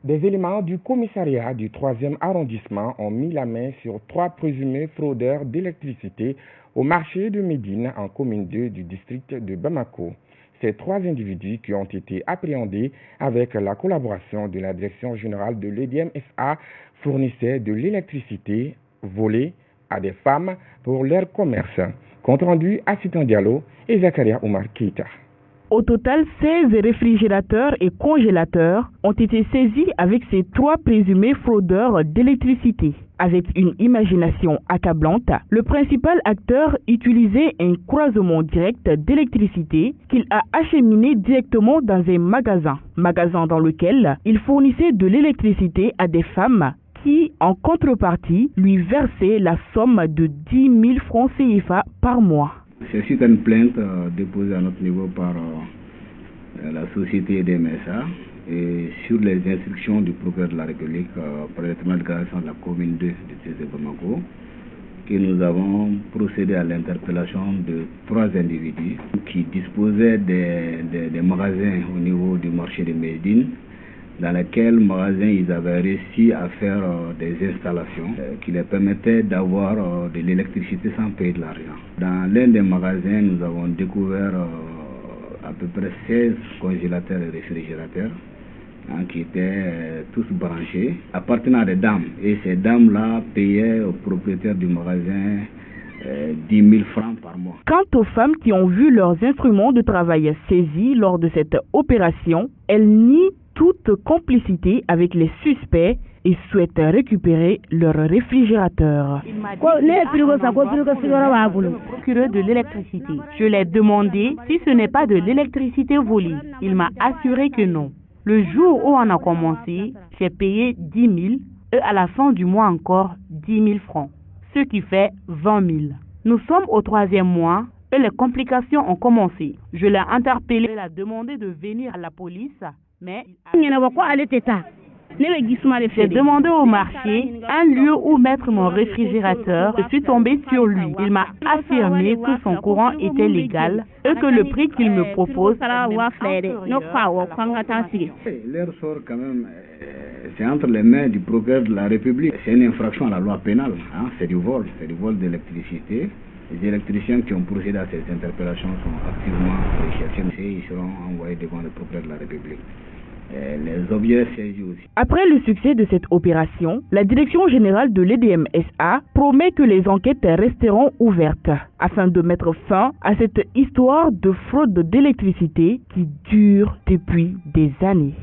Des éléments du commissariat du 3e arrondissement ont mis la main sur 3 présumés fraudeurs d'électricité au marché de Médine en commune 2 du district de Bamako. Ces 3 individus qui ont été appréhendés avec la collaboration de la direction générale de l'EDM SA fournissaient de l'électricité volée à des femmes pour leur commerce. Compte rendu à Citan Diallo et Zakaria Oumar Keita. Au total, 16 réfrigérateurs et congélateurs ont été saisis avec ces 3 présumés fraudeurs d'électricité. Avec une imagination accablante, le principal acteur utilisait un croisement direct d'électricité qu'il a acheminé directement dans un magasin dans lequel il fournissait de l'électricité à des femmes qui, en contrepartie, lui versaient la somme de 10 000 francs CFA par mois. C'est suite à une plainte déposée à notre niveau par la société DMSA et sur les instructions du procureur de la République par le tribunal de cassation de la commune 2 de Bamako que nous avons procédé à l'interpellation de 3 individus qui disposaient des magasins au niveau du marché de Médine, dans lesquels magasins ils avaient réussi à faire des installations qui leur permettaient d'avoir de l'électricité sans payer de l'argent. Dans l'un des magasins, nous avons découvert à peu près 16 congélateurs et réfrigérateurs qui étaient tous branchés, appartenant à des dames. Et ces dames-là payaient au propriétaire du magasin 10 000 francs par mois. Quant aux femmes qui ont vu leurs instruments de travail saisis lors de cette opération, elles nient toute complicité avec les suspects et souhaitent récupérer leur réfrigérateur. Procureur de l'électricité. Je l'ai demandé si ce n'est pas de l'électricité volée. Il m'a assuré que non. Le jour où on a commencé, j'ai payé 10 000 et à la fin du mois encore 10 000 francs, ce qui fait 20 000. Nous sommes au 3e mois et les complications ont commencé. Je l'ai interpellé, il a demandé de venir à la police. Mais j'ai demandé au marché un lieu où mettre mon réfrigérateur. Je suis tombée sur lui. Il m'a affirmé que son courant était légal et que le prix qu'il me propose. Leur sort quand même, c'est entre les mains du procureur de la République. C'est une infraction à la loi pénale. C'est du vol d'électricité. Les électriciens qui ont procédé à ces interpellations sont activement recherchés et ils seront envoyés devant le procureur de la République. Les objets saisis aussi. Après le succès de cette opération, la direction générale de l'EDM SA promet que les enquêtes resteront ouvertes afin de mettre fin à cette histoire de fraude d'électricité qui dure depuis des années.